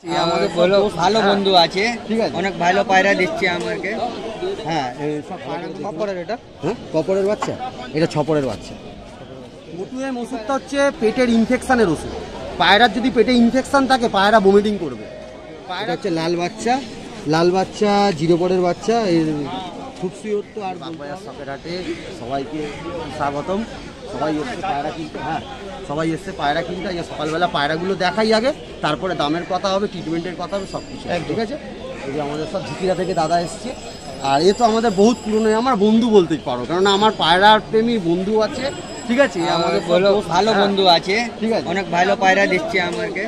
আমাদের ভালো বন্ধু আছে, ঠিক আছে, অনেক ভালো পায়রা দিচ্ছে আমাকে। হ্যাঁ, সব কপরের, এটা হ্যাঁ কপরের বাচ্চা, এটা ছপরের বাচ্চা। মোটুয়েম ওষুধটা হচ্ছে পেটের ইনফেকশনের ওষুধ। পায়রার যদি পেটে ইনফেকশন থাকে পায়রা বমিটিং করবে। পায়রা হচ্ছে লাল বাচ্চা জিরোপরের বাচ্চা। এর খুবসুরত আর বাগবাজার শখের হাটে সবাইকে স্বাগতম। সবাই এসছে পায়রা কিনতে। হ্যাঁ, সবাই এসছে পায়রা কিনতে। এই সকালবেলা পায়রাগুলো দেখাই আগে, তারপরে দামের কথা হবে, ট্রিটমেন্টের কথা হবে, সব কিছু, ঠিক আছে। এই যে আমাদের সব ঝিকিরা থেকে দাদা এসছে। আর এ তো আমাদের বহুত পুরনো, আমার বন্ধু বলতেই পারো, কারণ আমার পায়রার প্রেমী বন্ধু আছে, ঠিক আছে। আমাদের ভালো বন্ধু আছে, ঠিক আছে, অনেক ভালো পায়রা দিচ্ছে আমাকে।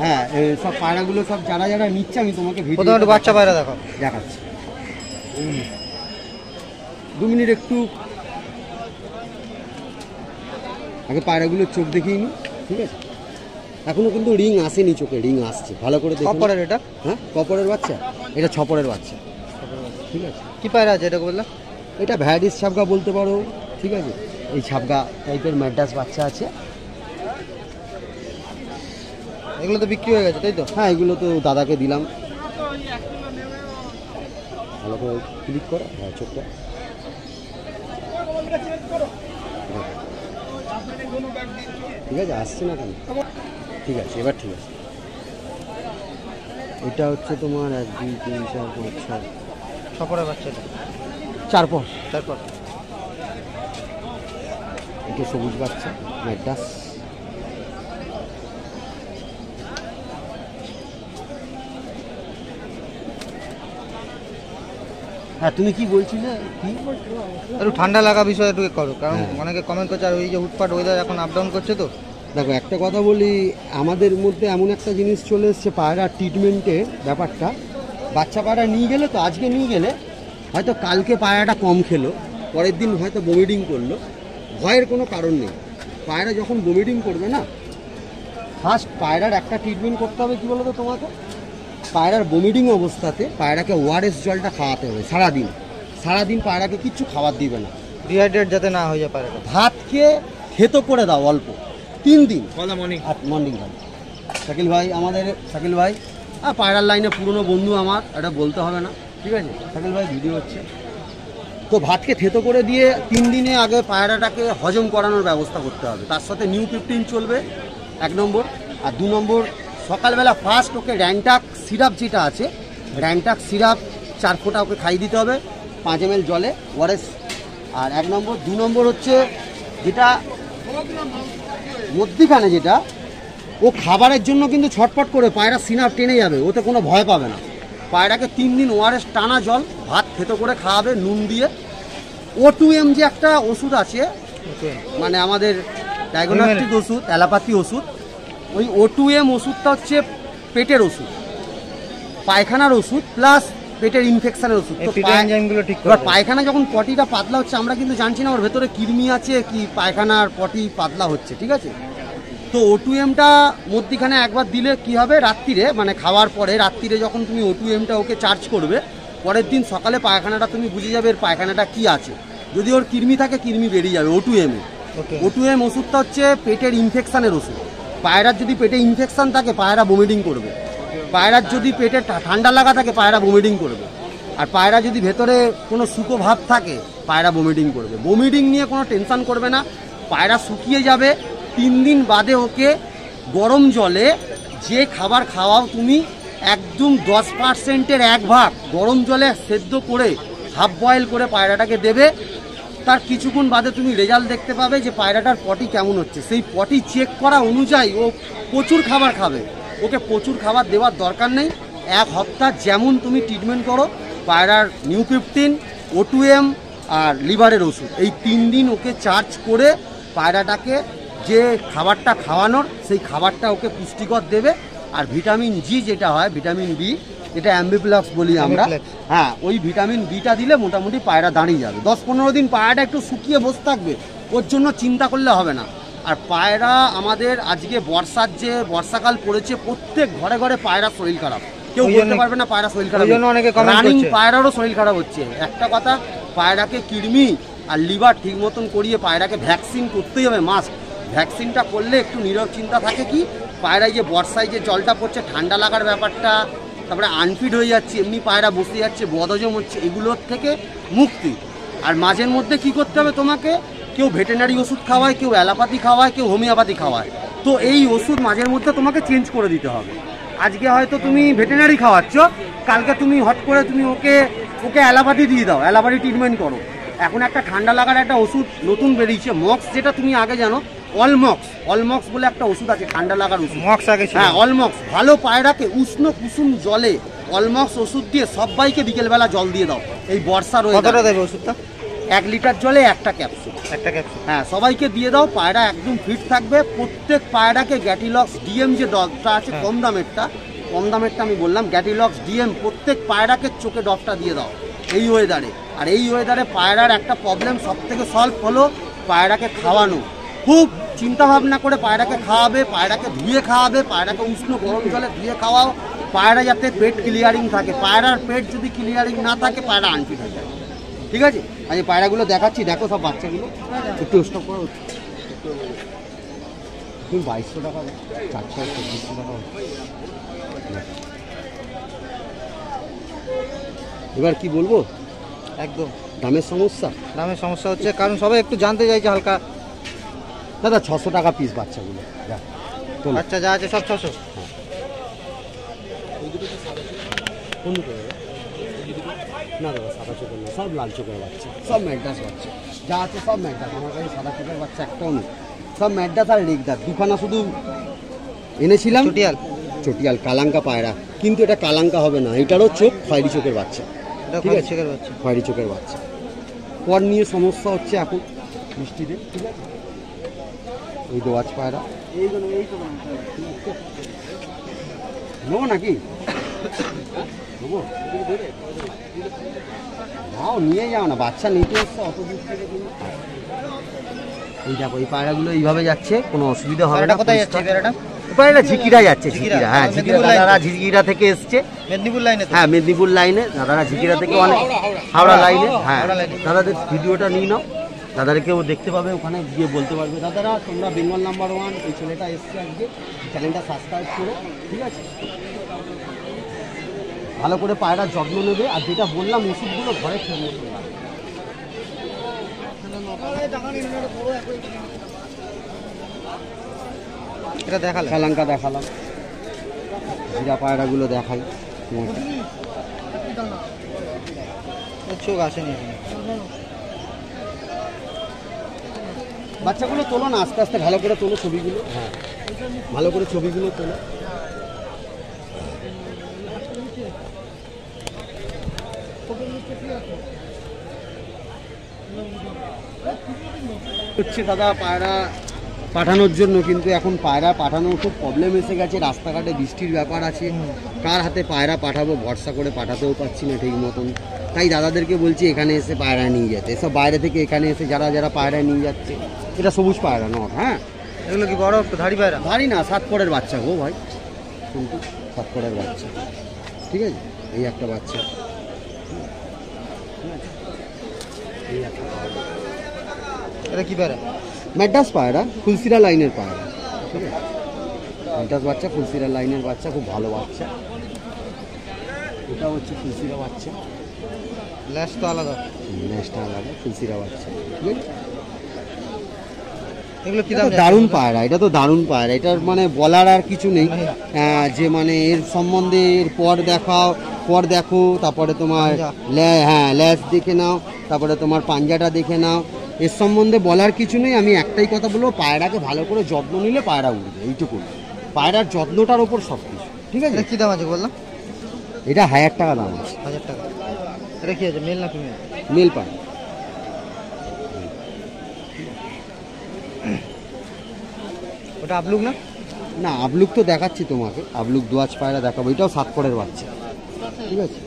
হ্যাঁ, সব পায়রাগুলো সব যারা যারা নিচ্ছে আমি তোমাকে বাচ্চা পায়রা দেখাচ্ছি। 2 মিনিট একটু আগে পায়রাগুলোর চোখ দেখিয়ে নি, ঠিক আছে। এখনো কিন্তু রিং আসেনি চোখে, রিং আসছে, ভালো করে দেখো। কপরের, এটা হ্যাঁ কপরের বাচ্চা, এটা ছপরের বাচ্চা, ঠিক আছে। কি পায়রা আছে এটা বললাম? এটা ভ্যারাইটিস ছাপগা বলতে পারো, ঠিক আছে। এই ছাপগা টাইপের ম্যাড্রাস বাচ্চা আছে। এগুলো তো বিক্রি হয়ে গেছে, তাই তো? হ্যাঁ, এগুলো তো দাদাকে দিলাম। ভালো করে ক্লিক করো, হ্যাঁ চোখটা, ঠিক আছে, আসছে না কেন? ঠিক আছে, এবার ঠিক আছে। এটা হচ্ছে তোমার 1 2 3 4 5 6 ছপরের বাচ্চাটা 4 পর। এটা সবুজ বাচ্চা ম্যাড্রাস। হ্যাঁ, তুমি কি বলছিলে? কি একটু ঠান্ডা লাগা বিষয়ে একটু করো, কারণ অনেকে কমেন্ট করছে, আর ওই যে হুটপাট ওয়েদার এখন আপ ডাউন করছে। তো দেখো, একটা কথা বলি, আমাদের মধ্যে এমন একটা জিনিস চলে এসছে, পায়রা ট্রিটমেন্টের ব্যাপারটা। বাচ্চা পায়রা নিয়ে গেলে তো, আজকে নিয়ে গেলে হয়তো কালকে পায়রাটা কম খেলো, পরের দিন হয়তো বমিটিং করলো। ভয়ের কোনো কারণ নেই। পায়রা যখন বমিটিং করবে না, ফার্স্ট পায়রার একটা ট্রিটমেন্ট করতে হবে, কি বলো তো তোমাকে, পায়রার বমিটিং অবস্থাতে পায়রাকে ওআরএস জলটা খাওয়াতে হবে সারাদিন পায়রাকে কিচ্ছু খাবার দিবে না, ডিহাইড্রেট যাতে না হয়ে যায় পায়রাটা। ভাতকে থেতো করে দাও অল্প, 3 দিন। মর্নিং ভাই, শাকিল ভাই পায়রার লাইনে পুরনো বন্ধু আমার, এটা বলতে হবে না, ঠিক আছে। শাকিল ভাই ভিডিও হচ্ছে তো, ভাতকে থেতো করে দিয়ে 3 দিনে আগে পায়রাটাকে হজম করানোর ব্যবস্থা করতে হবে। তার সাথে নিউ 15 চলবে 1 নম্বর। আর 2 নম্বর, সকালবেলা ফার্স্ট ওকে র্যান্টাক সিরাপ যেটা আছে, র্যান্টাক সিরাপ 4 ফোঁটা ওকে খাইয়ে দিতে হবে 5 ml জলে, ওআরএস। আর 1 নম্বর। 2 নম্বর হচ্ছে যেটা মধ্যিখানে, যেটা ও খাবারের জন্য কিন্তু ছটফট করে পায়রা সিনাপ টেনে যাবে, ওতে কোনো ভয় পাবে না। পায়রাকে 3 দিন ওআরএস টানা জল ভাত খেতে করে খাওয়াবে নুন দিয়ে। O2M যে একটা ওষুধ আছে, মানে আমাদের ডায়াগনস্টিক ওষুধ, অ্যালোপ্যাথি ওষুধ, ওই O2M ওষুধটা হচ্ছে পেটের ওষুধ, পায়খানার ওষুধ, প্লাস পেটের ইনফেকশনের ওষুধ। এবার পায়খানা যখন পটিটা পাতলা হচ্ছে, আমরা কিন্তু জানছি না ওর ভেতরে কৃমি আছে কি পায়খানার পটি পাতলা হচ্ছে, ঠিক আছে। তো O2Mটা মধ্যিখানে একবার দিলে কি হবে, রাত্রিরে মানে খাওয়ার পরে রাত্রিরে যখন তুমি O2Mটা ওকে চার্জ করবে, পরের দিন সকালে পায়খানাটা তুমি বুঝে যাবে এর পায়খানাটা কি আছে। যদি ওর কৃমি থাকে, কৃমি বেরিয়ে যাবে O2M। O2M ওষুধটা হচ্ছে পেটের ইনফেকশনের ওষুধ। পায়রার যদি পেটে ইনফেকশন থাকে পায়রা বমিটিং করবে, পায়রার যদি পেটে ঠান্ডা লাগা থাকে পায়রা বমিটিং করবে, আর পায়রা যদি ভেতরে কোনো শুকো ভাব থাকে পায়রা বমিটিং করবে। বমিটিং নিয়ে কোনো টেনশন করবে না, পায়রা শুকিয়ে যাবে। 3 দিন বাদে ওকে গরম জলে যে খাবার খাওয়াও তুমি, একদম 10%-এর 1 ভাগ গরম জলে সেদ্ধ করে হাফ বয়েল করে পায়রাটাকে দেবে। তার কিছুক্ষণ বাদে তুমি রেজাল্ট দেখতে পাবে যে পায়রাটার পটি কেমন হচ্ছে। সেই পটি চেক করা অনুযায়ী ও প্রচুর খাবার খাবে। ওকে প্রচুর খাবার দেওয়ার দরকার নেই। 1 সপ্তাহ যেমন তুমি ট্রিটমেন্ট করো, পায়রার নিউ 15, O2M আর লিভারের ওষুধ, এই 3 দিন ওকে চার্জ করে পায়রাটাকে যে খাবারটা খাওয়ানোর, সেই খাবারটা ওকে পুষ্টিকর দেবে। আর ভিটামিন জি যেটা হয়, ভিটামিন বি, এটা অ্যাম্বিপ্লাক্স বলি আমরা, হ্যাঁ, ওই ভিটামিন বিটা দিলে মোটামুটি পায়রা দাঁড়িয়ে যাবে। 10-15 দিন পায়রাটা একটু শুকিয়ে বসে থাকবে, ওর জন্য চিন্তা করলে হবে না। আর পায়রা আমাদের আজকে বর্ষাকাল পড়েছে, প্রত্যেক ঘরে ঘরে পায়রা শরীর খারাপ, কেউ বলতে পারবে না পায়রা শরীর খারাপ। রানিং পায়রারও শরীর খারাপ হচ্ছে। একটা কথা, পায়রাকে কৃমি আর লিভার ঠিক মতন করিয়ে পায়রাকে ভ্যাকসিন করতেই হবে, মাস্ট। ভ্যাকসিনটা করলে একটু নীরব চিন্তা থাকে কি পায়রায় যে বর্ষায় যে জলটা পড়ছে, ঠান্ডা লাগার ব্যাপারটা, তারপরে আনফিট হয়ে যাচ্ছে, এমনি পায়রা বসে যাচ্ছে, বদহজম হচ্ছে, এগুলোর থেকে মুক্তি। আর মাঝের মধ্যে কি করতে হবে তোমাকে, কেউ ভেটেরিনারি ওষুধ খাওয়ায়, কেউ অ্যালোপ্যাথি খাওয়ায়, কেউ হোমিওপ্যাথি খাওয়ায়, তো এই ওষুধ মাঝের মধ্যে তোমাকে চেঞ্জ করে দিতে হবে। আজকে হয়তো তুমি ভেটেরিনারি খাওয়াচ্ছ, কালকে তুমি হট করে তুমি ওকে অ্যালোপ্যাথি দিয়ে দাও, অ্যালোপ্যাথি ট্রিটমেন্ট করো। এখন একটা ঠান্ডা লাগার একটা ওষুধ নতুন বেরিয়েছে মক্স, যেটা তুমি আগে জানো, অলমক্স বলে একটা ওষুধ আছে ঠান্ডা লাগার ওষুধ। মক্স আগে ছিল। হ্যাঁ, অলমক্স ভালো। পায়রাকে উষ্ণ কুসুম জলে অলমক্স ওষুধ দিয়ে সবাইকে বিকেলবেলা জল দিয়ে দাও। এই বর্ষার কতটা দেবে ওষুধটা? 1 লিটার জলে একটা ক্যাপসুল। হ্যাঁ, সবাইকে দিয়ে দাও, পায়রা একদম ফিট থাকবে। প্রত্যেক পায়রাকে গ্যাটিলক্স ডিএম যে ডবটা আছে কম দামেরটা আমি বললাম, গ্যাটিলক্স ডিএম প্রত্যেক পায়রাকে চোখে ডবটা দিয়ে দাও এই ওয়েদারে। আর এই ওয়েদারে পায়রার একটা প্রবলেম সব থেকে সলভ হলো পায়রাকে খাওয়ানো। খুব চিন্তা ভাবনা করে পায়রাকে খাওয়াবে, পায়রাকে ধুয়ে খাওয়াবে, পায়রাকে উষ্ণ গরম জলে ধুয়ে খাওয়াও, পায়রা যাতে পেট ক্লিয়ারিং থাকে। পায়রার পেট যদি ক্লিয়ারিং না থাকে পায়রা আনফিট হয়ে যায়। ঠিক আছে, আমি পায়রাগুলো দেখাচ্ছি, দেখো সব বাচ্চাগুলো। একটু স্টপ করো, তুমি 2200 টাকা, 400 টাকা। এবার কি বলবো, একদম দামের সমস্যা হচ্ছে, কারণ সবাই একটু জানতে চাইছে হালকা। দাদা 600 টাকা পিস বাচ্চাগুলো। বাচ্চা যা আছে সব 600। না দাদা, সাদা চোখের না, সব লাল চোখের বাচ্চা, সব ম্যাড্রাস বাচ্চা যা আছে, সব ম্যাড্রাস। আমার কাছে সাদা চোখের বাচ্চা একটাও নেই, সব ম্যাড্রাস আর রেগদার। দুখানা শুধু এনেছিলাম, চটিয়াল কালাঙ্কা পায়রা, কিন্তু এটা কালাঙ্কা হবে না, এটারও চোখ খয়েরি চোখের বাচ্চা। ঠিক আছে, খয়েরি চোখের বাচ্চা। পর নিয়ে সমস্যা হচ্ছে এখন বৃষ্টিতে। ঠিক আছে, ওই দোয়াজ পায়রা নেবো নাকি? নেবো, নাও নিয়ে যাও না, বাচ্চা নিতে এসছে অত দূর থেকে। এই দেখো, এই পায়রাগুলো এইভাবে যাচ্ছে, কোনো অসুবিধা হবে না। কোথায় যাচ্ছে পায়রাটা? পায়রা ঝিকিরা যাচ্ছে, ঝিকিরা। হ্যাঁ, ঝিকিরা দাদারা ঝিকিরা থেকে এসছে, মেদিনীপুর লাইনে। হ্যাঁ, মেদিনীপুর লাইনে দাদারা ঝিকিরা থেকে, অনেক হাওড়া লাইনে। হ্যাঁ, দাদাদের ভিডিওটা নিয়ে নাও, দাদাদেরকেও দেখতে পাবে, ওখানে গিয়ে বলতে পারবে দাদারা তোমরা বেঙ্গল নাম্বার 1, এই ছেলেটা এসছে আজকে, চ্যানেলটা সাবস্ক্রাইব করো। ঠিক আছে, ভালো করে পায়রার যত্ন নেবে। আর যেটা বললাম ওষুধগুলো ঘরে খেয়ে নেবে। এটা দেখালাম, কালাঙ্কা দেখালাম, জিরা পায়রাগুলো দেখাই। চোখ আসেনি, বাচ্চাগুলো তোলো না, আস্তে আস্তে ভালো করে তোলো ছবিগুলো। হ্যাঁ, ভালো করে ছবিগুলো তোলো। হচ্ছে দাদা পায়রা পাঠানোর জন্য, কিন্তু এখন পায়রা পাঠানোর খুব প্রবলেম এসে গেছে। রাস্তাঘাটে বৃষ্টির ব্যাপার আছে, কার হাতে পায়রা পাঠাবো, ভরসা করে পাঠাতেও পারছি না ঠিক মতন। তাই দাদাদেরকে বলছি এখানে এসে পায়রা নিয়ে যেতে। এসব বাইরে থেকে এখানে এসে যারা পায়রা নিয়ে যাচ্ছে, এটা সবুজ পায়রা নয়। হ্যাঁ, এগুলো কি বড় একটু ধাড়ি পায়রা? ধাড়ি না, 7 পরের বাচ্চা গো ভাই, কিন্তু 7 পরের বাচ্চা। ঠিক আছে, এই একটা বাচ্চা, এই একটা পায়রা। এটা কি পায়রা? ম্যাড্রাস পায়রা, ফুলসিরা লাইনের পায়রা। ঠিক আছে, ম্যাড্রাস বাচ্চা, ফুলসিরা লাইনের বাচ্চা, খুব ভালো বাচ্চা। এটা হচ্ছে ফুলসিরা বাচ্চা, ল্যাস তো আলাদা, ল্যাসটা আলাদা, ফুলসিরা বাচ্চা। ঠিক আছে, এগুলো কি দাম? দারুণ পায়রা, এটা তো দারুণ পায়রা। এটার মানে বলার আর কিছু নেই, যে মানে এর সম্বন্ধে এর পর দেখো, তারপরে তোমার হ্যাঁ ল্যাস দেখে নাও, তারপরে তোমার পাঞ্জাটা দেখে নাও। এর সম্বন্ধে বলার কিছু নেই। আমি একটাই কথা বলবো, পায়রাকে ভালো করে যত্ন নিলে পায়রা উঠবে, এইটুকু। পায়রার যত্নটার ওপর সব কিছু। ঠিক আছে, কি দাম আছে বললাম? এটা 1000 টাকা দাম আছে। 1000 টাকা। এটা কি আছে, মেল না ফিমেল? মেল পায়রা। ওটা আপলুক না? না, আপলুক তো দেখাচ্ছি তোমাকে, আপলুক দোয়াজ পায়রা দেখাবো। এটাও 7 পরের বাচ্চা। ঠিক আছে,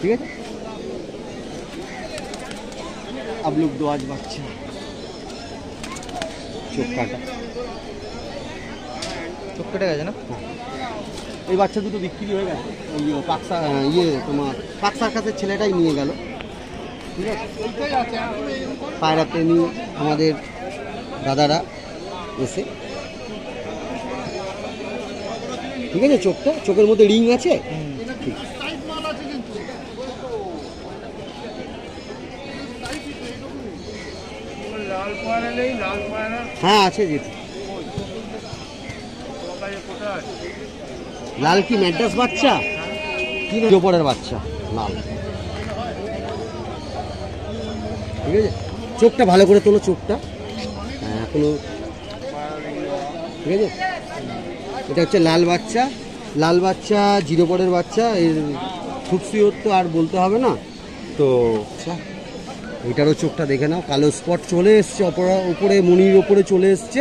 ঠিক আছে, আপলুক দোয়াজ বাচ্চা, চোখ কাটা, চোখ কেটে গেছে না? এই বাচ্চা দুটো বিক্রি হয়ে গেছে। ওই পাকসা তোমার পাকসার কাছে ছেলেটাই নিয়ে গেল। ঠিক আছে, পায়রা প্রেমী আমাদের দাদারা এসে, ঠিক আছে। চোখের মধ্যে রিং আছে, ঠিক। হ্যাঁ আছে যেটা লাল কি ম্যাড্রাস বাচ্চা, কি ওপরের বাচ্চা লাল, ঠিক আছে। চোখটা ভালো করে তোলো, চোখটা এখনো, ঠিক আছে। এটা হচ্ছে লাল বাচ্চা জিরো পরের বাচ্চা। এর খুবসুরত তো আর বলতে হবে না তো। আচ্ছা, এটারও চোখটা দেখে নাও, কালো স্পট চলে এসছে উপরে, মনির ওপরে চলে এসছে,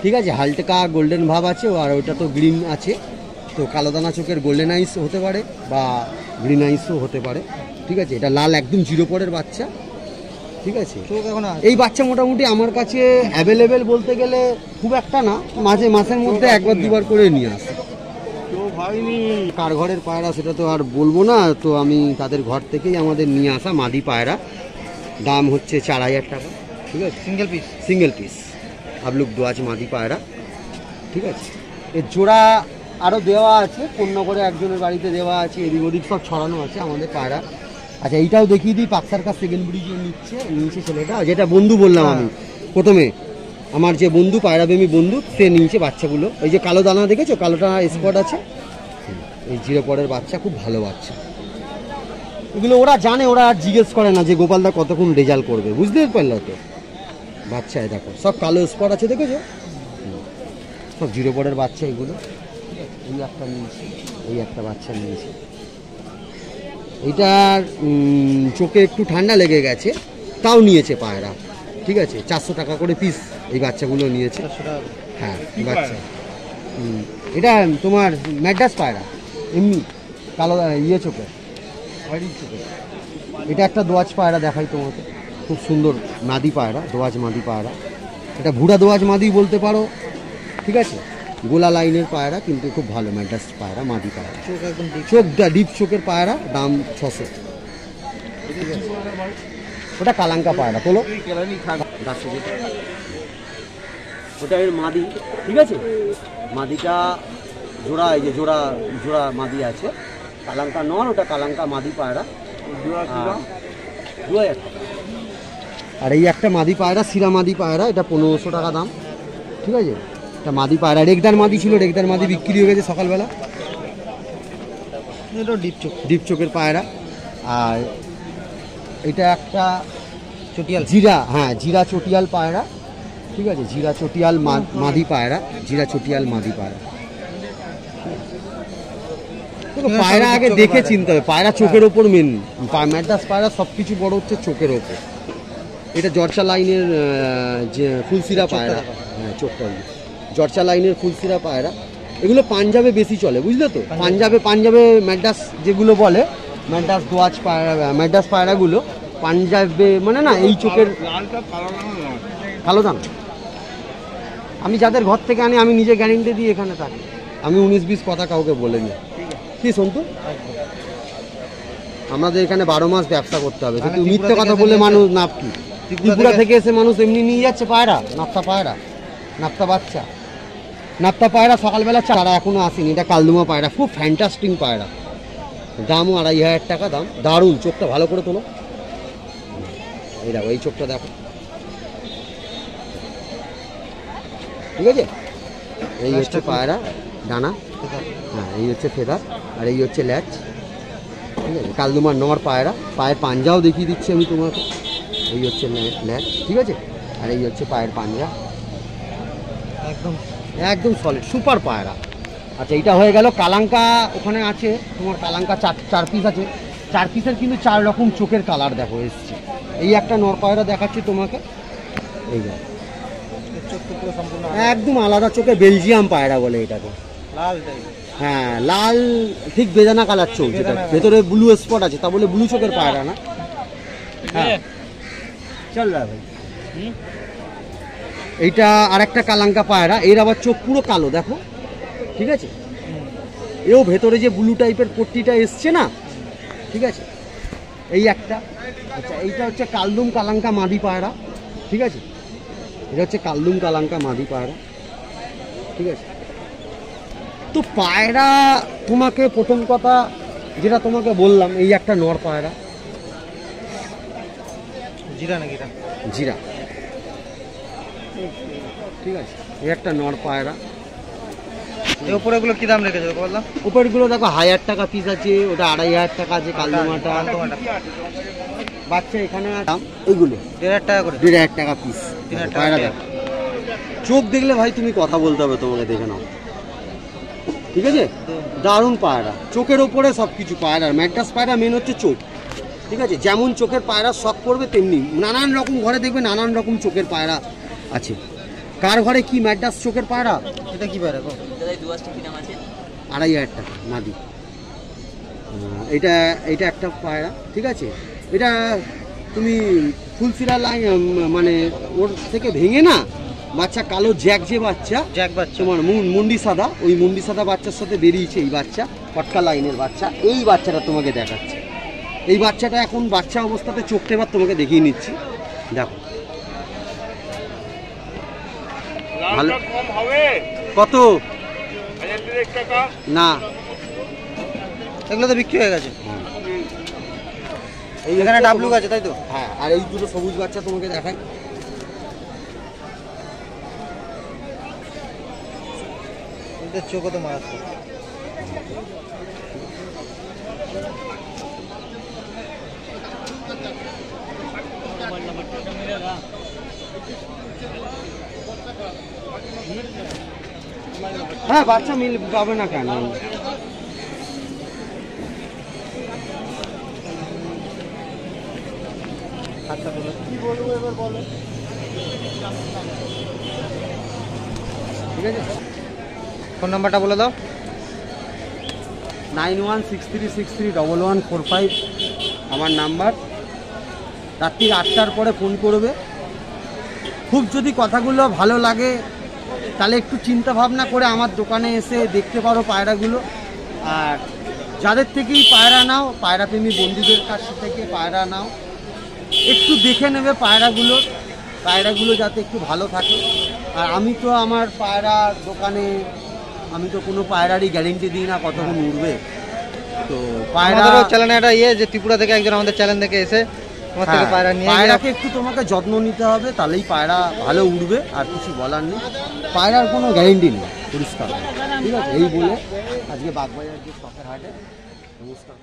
ঠিক আছে। হালকা গোল্ডেন ভাব আছে, আর ওটা তো গ্রিন আছে, তো কালো দানা চোখের গোল্ডেন আইস হতে পারে বা গ্রিন আইসও হতে পারে, ঠিক আছে। এটা লাল একদম জিরো পরের বাচ্চা, ঠিক আছে। এই বাচ্চা মোটামুটি আমার কাছে অ্যাভেলেবেল বলতে গেলে খুব একটা না, মাসের মধ্যে একবার দুবার করে নিয়ে আসে। কার ঘরের পায়রা সেটা তো আর বলবো না, তো আমি তাদের ঘর থেকেই আমাদের নিয়ে আসা মাদি পায়রা। দাম হচ্ছে 4000 টাকা, ঠিক আছে। সিঙ্গেল পিস হাবলুক দোয়াজ মাদি পায়রা, ঠিক আছে। এর জোড়া আরও দেওয়া আছে, কোন্নগরে একজনের বাড়িতে দেওয়া আছে, এদিক ওদিক সব ছড়ানো আছে আমাদের পায়রা। আচ্ছা, এইটাও দেখিয়ে দিই, পাকসার কাছ সেকেন্ড ব্রিজে নিচে ছেলেটা, যেটা বন্ধু বললাম আমি প্রথমে, আমার যে বন্ধু পায়রাপ্রেমী বন্ধু, সে নিচে বাচ্চাগুলো। এই যে কালো দানা দেখেছো, কালোটা স্পট আছে, এই জিরো পরের বাচ্চা, খুব ভালো বাচ্চা। এগুলো ওরা জানে, ওরা আর জিজ্ঞেস করে না যে গোপালদা কতক্ষণ রেজাল্ট করবে, বুঝতে পারলো তো। বাচ্চায় দেখো সব কালো স্পট আছে, দেখেছো, সব জিরো পরের বাচ্চা এগুলো। এই একটা নিয়েছি, এই একটা বাচ্চা নিয়েছি। এইটার চোখে একটু ঠান্ডা লেগে গেছে, তাও নিয়েছে পায়রা, ঠিক আছে। 400 টাকা করে পিস এই বাচ্চাগুলো নিয়েছে। হ্যাঁ বাচ্চা, এটা তোমার ম্যাড্রাস পায়রা, এমনি কালো চোখে, চোখে। এটা একটা দোয়াজ পায়রা দেখাই তোমাকে, খুব সুন্দর মাদি পায়রা, দোয়াজ মাদি পায়রা। এটা ভুড়া দোয়াজ মাদি বলতে পারো, ঠিক আছে। গোলা লাইনের পায়রা, কিন্তু খুব ভালো ম্যাড্রাস পায়রা, মাদি পায়রা, চোখ ডিপ চোখের পায়রা, দাম 600। ওটা কালাঙ্কা পায়রা, তোলো ওটা এর মাদি, ঠিক আছে। মাদিটা জোড়া, এই যে জোড়া মাদি আছে, কালাঙ্কা নর, ওটা কালাঙ্কা মাদি পায়রা, 2000 টাকা। আর এই একটা মাদি পায়রা, সিরা মাদি পায়রা, এটা 1500 টাকা দাম, ঠিক আছে। এটা মাদি পায়রা, রেগদার মাদি ছিল, রেগদার মাদি বিক্রি হয়ে গেছে সকালবেলা। এটা ডিপ চোখের পায়রা। আর এটা একটা চটিয়াল জিরা, হ্যাঁ জিরা চটিয়াল পায়রা, ঠিক আছে। জিরা চটিয়াল মাদি পায়রা, জিরা চটিয়াল মাদি পায়রা। পায়রা আগে দেখে চিনতে হবে, পায়রা চোখের ওপর মেন, ম্যাড্রাস পায়রা সব কিছু বড় হচ্ছে চোখের ওপর। এটা জর্চা লাইনের যে ফুলসিরা পায়রা, হ্যাঁ চোখটা জর্চা লাইনের ফুলসিরা পায়রা। এগুলো পাঞ্জাবে বেশি চলে, বুঝলে তো। পাঞ্জাবে ম্যাড্রাস যেগুলো বলে, ম্যাড্রাস দোয়াজ পায়রা, ম্যাড্রাস পায়রাগুলো পাঞ্জাবে, মানে না এই চোখের কালো দাম। আমি যাদের ঘর থেকে আনি, আমি নিজে গ্যারেন্টি দিই এখানে থাকি, আমি 19-20 কথা কাউকে বলিনি। কি সন্তু, আমাদের এখানে 12 মাস ব্যবসা করতে হবে, কিন্তু মিথ্যে কথা বললে মানুষ নাপ কি। ত্রিপুরা থেকে এসে মানুষ এমনি নিয়ে যাচ্ছে পায়রা, নাপ্তা পায়রা, নাপ্তা বাচ্চা, নাপ্তা পায়রা সকালবেলা চারা এখনো আসেনি। এটা কালদুমা পায়রা, খুব ফ্যান্টাস্টিং পায়রা, দামও 2500 টাকা দাম, দারুণ। চোখটা ভালো করে তোলো, এই দেখো এই চোখটা দেখো, ঠিক আছে। এই হচ্ছে পায়রা ডানা, হ্যাঁ এই হচ্ছে ফেদার, আর এই হচ্ছে ল্যাচ, ঠিক আছে। কালদুমার নর পায়রা, পায়ের পাঞ্জাও দেখিয়ে দিচ্ছি আমি তোমাকে, এই হচ্ছে ল্যাচ, ঠিক আছে। আর এই হচ্ছে পায়ের পাঞ্জা, একদম সলিড সুপার পায়রা। আচ্ছা, এইটা হয়ে গেল। কালাঙ্কা ওখানে আছে তোমার, কালাঙ্কা 4 পিস আছে, 4 পিসের কিন্তু 4 রকম চোখের কালার দেখো এসছে। এই একটা নর পায়রা দেখাচ্ছি তোমাকে, এই দেখো একদম আলাদা চোখে, বেলজিয়াম পায়রা বলে এটাকে, হ্যাঁ লাল ঠিক বেদানা কালার চোখ, যেটা ভেতরে ব্লু স্পট আছে, তা বলে ব্লু চোখের পায়রা না। হ্যাঁ চল ভাই। এইটা আর একটা কালাঙ্কা পায়রা, এর আবার চোখ পুরো কালো দেখো, ঠিক আছে। এও ভেতরে যে ব্লু টাইপের পট্টিটা এসছে না, ঠিক আছে। এই একটা। আচ্ছা এইটা হচ্ছে কালদুম কালাঙ্কা মাদি পায়রা, ঠিক আছে, এটা হচ্ছে কালদুম কালাঙ্কা মাদি পায়রা, ঠিক আছে। তো পায়রা তোমাকে প্রথম কথা যেটা তোমাকে বললাম, এই একটা নর পায়রা, জিরা নাকি এটা? জিরা, ঠিক আছে, এই একটা নর পায়রা। এই উপরে এগুলো কি দাম রেখেছে বললাম? উপরগুলো দেখো 1000 টাকা পিস আছে, ওটা 2500 টাকা আছে কালদুমাটা। বাচ্চা এখানে দাম ওইগুলো 1500 টাকা করে, 1500 টাকা পিস 3000 টাকা পায়রা। দেখো চোখ দেখলে ভাই তুমি কথা বলতে হবে, তোমাকে দেখে নাও, ঠিক আছে। দারুণ পায়রা, চোখের ওপরে সব কিছু পায়রা। ম্যাড্রাস পায়রা মেন হচ্ছে চোখ, ঠিক আছে। যেমন চোখের পায়রা শখ করবে তেমনি নানান রকম ঘরে দেখবে নানান রকম চোখের পায়রা আছে। কার ঘরে কি ম্যাড্রাস চোখের পায়রা? এটা কি পায়রা গো? 2500 টাকা মাদি। এটা এটা একটা পায়রা, ঠিক আছে। এটা তুমি ফুলসিরা লাইন মানে ওর থেকে ভেঙে না বাচ্চা কালো জ্যাক, যে বাচ্চা জ্যাক বাচ্চা তোমার মুন্ডি সাদা, ওই মুন্ডি সাদা বাচ্চার সাথে বেরিয়েছে এই বাচ্চা, পটকা লাইনের বাচ্চা। এই বাচ্চাটা তোমাকে দেখাচ্ছে, এই বাচ্চাটা এখন বাচ্চা অবস্থাতে চোখটা এবার তোমাকে দেখিয়ে নিচ্ছি, দেখো। ভালো কত না, এগুলো তো বিক্রি হয়ে গেছে। এই এখানে ডাবলু আছে তাই তো? হ্যাঁ, আর এই দুটো সবুজ বাচ্চা তোমাকে দেখাই। এদের চোখও তো মারাত্মক। হ্যাঁ, বাচ্চা মিল পাবে না কেন? আচ্ছা বলো কি বলবো এবার বলো, ঠিক আছে। ফোন নাম্বারটা বলে দাও। 9163631145 আমার নাম্বার। রাত্রি 8টার পরে ফোন করবে। খুব যদি কথাগুলো ভালো লাগে তাহলে একটু চিন্তা ভাবনা করে আমার দোকানে এসে দেখতে পারো পায়রাগুলো। আর যাদের থেকেই পায়রা নাও, পায়রা প্রেমী বন্ধুদের কাছ থেকে পায়রা নাও, একটু দেখে নেবে পায়রাগুলো যাতে একটু ভালো থাকে। আর আমি তো আমার পায়রা দোকানে আমি তো কোনো পায়রারই গ্যারেন্টি দিই না কতক্ষণ উঠবে। তো আমাদেরও চ্যানেলে একটা যে ত্রিপুরা থেকে একজন আমাদের চ্যানেল থেকে এসে আমার থেকে পায়রা নিয়ে পায়রাকে একটু তোমাকে যত্ন নিতে হবে, তাহলেই পায়রা ভালো উঠবে। আর কিছু বলার নেই, পায়রার কোনো গ্যারেন্টি নেই, পরিষ্কার, ঠিক আছে। এই বলে আজকে বাগবাজার যে শখের হাটে নমস্কার।